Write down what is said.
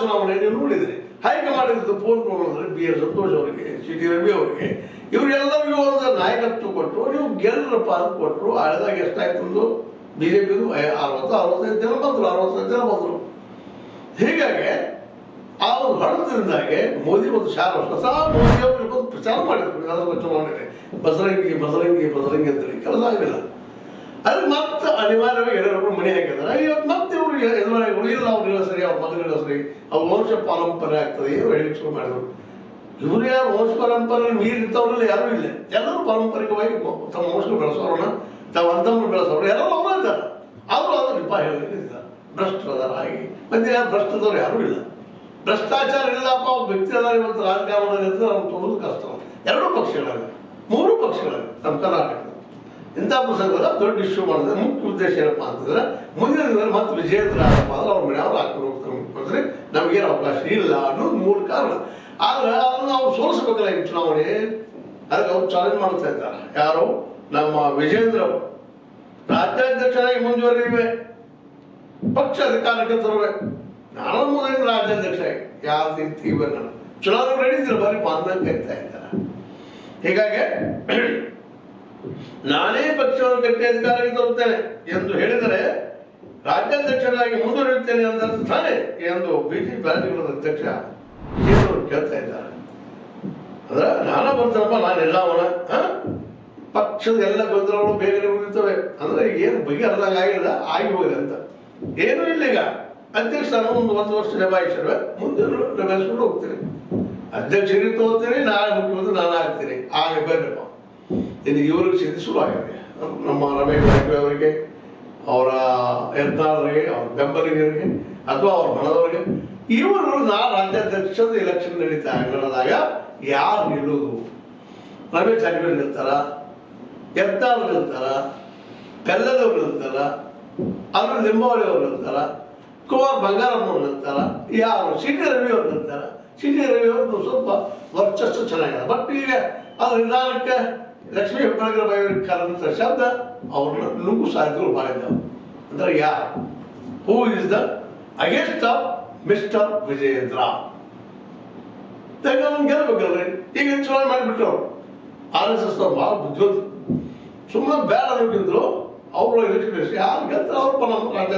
ಚುನಾವಣೆ ನೀವು ನೋಡಿದ್ರಿ. ಹೈಕಮಾಂಡ್ ಫೋನ್ ಅಂದ್ರೆ ಬಿ ಎಸ್ ಸಂತೋಷ್ ಅವರಿಗೆ, ಸಿ ಟಿ ರವಿ ಅವರಿಗೆ, ಇವರೆಲ್ಲರಿಗೂ ಒಂದು ನಾಯಕತ್ವ ಕೊಟ್ಟರು. ನೀವು ಗೆಲ್ಲರಪ್ಪ ಅಂತ ಕೊಟ್ಟರು. ಆಳಿದಾಗ ಎಷ್ಟಾಯ್ತು ಬಿಜೆಪಿದು 60-65 ಜನ ಬಂದರು, 65 ಜನ ಬಂದರು. ಹೀಗಾಗಿ ಆ ಒಂದು ಹೊಡೆತದಿಂದಾಗೆ ಮೋದಿ ಒಂದು ಸ್ವತಃ ಮೋದಿ ಅವರು ಬಂದು ಪ್ರಚಾರ ಮಾಡಿದ್ರು ವಿಧಾನಸಭಾ ಚುನಾವಣೆಗೆ ಬಸರಂಗಿ ಬಸರಂಗಿ ಬಸರಂಗಿ ಅಂತೇಳಿ. ಕೆಲಸ ಆಗಲಿಲ್ಲ. ಅದಕ್ಕೆ ಮತ್ತೆ ಅನಿವಾರ್ಯವಾಗಿ ಯಡಿಯೂರಪ್ಪರು ಮನೆ ಹಾಕಿದ್ದಾರೆ. ಇವತ್ತು ಮತ್ತೆ ಇವರು ಎದುರಾಳಿಗಳು ಇಲ್ಲ, ಅವ್ರಿಲ್ಲ ಸರಿ, ಅವ್ರ ಮಗನಿಲ್ಲ ಸರಿ, ಅವ್ರ ವಂಶ ಪಾರಂಪರೆ ಆಗ್ತದೆ ಏನು ಹೇಳಿ ಶುರು ಮಾಡಿದ್ರು. ಇವರು ಯಾರು ವಂಶ ಪರಂಪರೆ ಮೀರಿರ್ತವ್ರಲ್ಲಿ ಯಾರೂ ಇಲ್ಲ. ಎಲ್ಲರೂ ಪಾರಂಪರಿಕವಾಗಿ ತಮ್ಮ ವಂಶ ಬೆಳೆಸೋಣ, ತಾವು ಅಂತಮ್ರು ಬೆಳೆಸೋರು ಎಲ್ಲರೂ ಅವರ ಇದ್ದಾರೆ. ಆದರೂ ಅದು ನಿಪ ಹೇಳಿದ್ದಾರೆ ಭ್ರಷ್ಟದಾರ ಆಗಿ. ಮತ್ತೆ ಯಾರು ಭ್ರಷ್ಟದವ್ರು ಯಾರೂ ಇಲ್ಲ. ಭ್ರಷ್ಟಾಚಾರ ಇಲ್ಲಪ್ಪ ಒಬ್ಬ ವ್ಯಕ್ತಿ ಅದಾರ ಇವತ್ತು ರಾಜಕಾರಣದಲ್ಲಿ ಅಂತ ನಾವು ತೋರೋದು ಕಷ್ಟ. 2 ಪಕ್ಷಗಳಲ್ಲಿ 3 ಪಕ್ಷಗಳಲ್ಲಿ ನಮ್ಮ ಕರ್ನಾಟಕದ ಇಂಥ ಪ್ರಸಂಗದ ದೊಡ್ಡ ಇಶ್ಯೂ ಮಾಡಿದ್ರೆ ಮುಖ್ಯ ಉದ್ದೇಶ ಏನಪ್ಪ ಅಂತಂದ್ರೆ ಮುಂದಿನ ದಿನದಲ್ಲಿ ಮತ್ತೆ ವಿಜೇಂದ್ರ ಆದಪ್ಪ ಅಂದ್ರೆ ಅವ್ರ ಮನೆಯವ್ರು ಹಾಕೊಂಡು ಹೋಗ್ತಾರೆ ಮುಖ್ಯಮಂತ್ರಿ, ನಮಗೇನು ಅವಕಾಶ ಇಲ್ಲ ಅನ್ನೋದು ಮೂಲ ಕಾರಣ. ಆದ್ರೆ ಅದನ್ನು ಅವ್ರು ಸೋಲಿಸ್ಬೇಕಲ್ಲ ಈ ಚುನಾವಣೆ. ಅದಕ್ಕೆ ಅವ್ರು ಚಾಲೆಂಜ್ ಮಾಡ್ತಾ ಇದ್ದಾರೆ. ಯಾರು? ನಮ್ಮ ವಿಜೇಂದ್ರ ಅವರು ರಾಜ್ಯಾಧ್ಯಕ್ಷರಾಗಿ ಮುಂದುವರಿವೆ, ಪಕ್ಷ ಅಧಿಕಾರಕ್ಕೆ ತರುವೆ. ನಾನು ಮೊದಲಿನ ರಾಜ್ಯಾಧ್ಯಕ್ಷ ಯಾವ ರೀತಿ ನಾನು ಚುನಾವಣೆ ನಡೀತಿಲ್ಲ, ಬರೀ ಪಾಂದಂಗೆ ಕರಿತಾ ಇದ್ದಾರೆ. ಹೀಗಾಗಿ ನಾನೇ ಪಕ್ಷವನ್ನು ಗಟ್ಟಿ ಅಧಿಕಾರಕ್ಕೆ ತರುತ್ತೇನೆ ಎಂದು ಹೇಳಿದರೆ ರಾಜ್ಯಾಧ್ಯಕ್ಷರಾಗಿ ಮುಂದುವರಿಯುತ್ತೇನೆ ಅಂತ ತಾನೇ ಎಂದು ಬಿಜೆಪಿ ರಾಜ್ಯಗಳ ಅಧ್ಯಕ್ಷ ವಿಜೇಂದ್ರ ಕೇಳ್ತಾ ಇದ್ದಾರೆ. ಅಂದ್ರೆ ನಾನ ಬರ್ತಾನಪ್ಪ, ನಾನೆಲ್ಲ ಅವನ ಪಕ್ಷದ ಎಲ್ಲ ಗೊಂದಲಗಳು ಬೇಗನೆ ಮುಗಿತವೆ. ಅಂದ್ರೆ ಏನು ಬಗೆಹರಿದಾಗ ಆಗಿಲ್ಲ, ಆಗಿ ಹೋಗಿದೆ ಅಂತ ಏನೂ ಇಲ್ಲ. ಈಗ ಅಧ್ಯಕ್ಷ ನಾನು ಒಂದು ವರ್ಷ ನಿಭಾಯಿಸಿರುವೆ, ಮುಂದೆ ನಿಭಾಯಿಸ್ಕೊಂಡು ಹೋಗ್ತೀನಿ. ಅಧ್ಯಕ್ಷರಿಗೆ ತಗೋತೀನಿ, ನಾಳೆ ಮುಖ್ಯಮಂತ್ರಿ ನಾನು ಆಗ್ತೀನಿ. ಆಗ ಬೇಡಪ್ಪ ಇದು ಇವ್ರಿಗೆ ಸ್ಥಿತಿ ಶುರು ಆಗಿದೆ. ನಮ್ಮ ರಮೇಶ್ ಜಾರಕಿಹೊಳಿ ಅವರಿಗೆ, ಅವರ ಯತ್ನಾಳರಿಗೆ, ಅವ್ರ ಬೆಂಬಲಿಗರಿಗೆ ಅಥವಾ ಅವ್ರ ಮನದವರಿಗೆ, ಇವರು ರಾಜ್ಯಾಧ್ಯಕ್ಷದ ಎಲೆಕ್ಷನ್ ನಡೆದಾಗ ಯಾರು ನಿಲ್ಲುವುದು? ರಮೇಶ್ ಜಾರಕಿಹೊಳಿ ನಿಲ್ತಾರ, ಯತ್ನಾಳ್ ನಿಲ್ತಾರ, ಕಲ್ಲದವ್ರು ನಿಲ್ತಾರ, ಅವರು ಲಿಂಬಾವಳಿ ಅವ್ರು ನಿಲ್ತಾರ, ಕುಮಾರ್ ಬಂಗಾರಮ್ಮವ್ರು ನಿಲ್ತಾರ, ಯಾರು ಸಿ ಟಿ ರವಿ ಅವ್ರು ನಿಲ್ತಾರ. ಸಿ ಟಿ ರವಿ ಅವ್ರದ್ದು ಸ್ವಲ್ಪ ವರ್ಚಸ್ಸು ಚೆನ್ನಾಗಿದೆ. ಬಟ್ ಈಗ ಅದ್ರ ನಿಧಾನಕ್ಕೆ ಲಕ್ಷ್ಮೀ ಹೆಬ್ಬಾಳ್ಕರ್ ಅವರಿಗೆ ಕರೆದಂಥ ಶಬ್ದ ಅವ್ರನ್ನ ನುಗ್ಗು ಸಾಧ್ಯಗಳು ಭಾಳ ಇದ್ದಾವೆ. ಅಂದ್ರೆ ಯಾರು? Who is the against of mister Vijayendra? ಗೆಲ್ಬೇಕಲ್ರಿ. ಈಗ ಚುನಾವಣೆ ಮಾಡಿಬಿಟ್ರು ಅವ್ರು. RSS ಅವ್ರು ಭಾಳ ಬುದ್ಧಿವಂತ. ಸುಮ್ಮನೆ ಬೇಡ ಅನ್ನೋಕ್ಕಿಂತಲೂ ಅವ್ರ ಎಲೆಕ್ಷನ್ ಯಾರು ಗೆಲ್ತಾರೆ ಅವ್ರ ನಮ್ಮ ರಾಜ್ಯ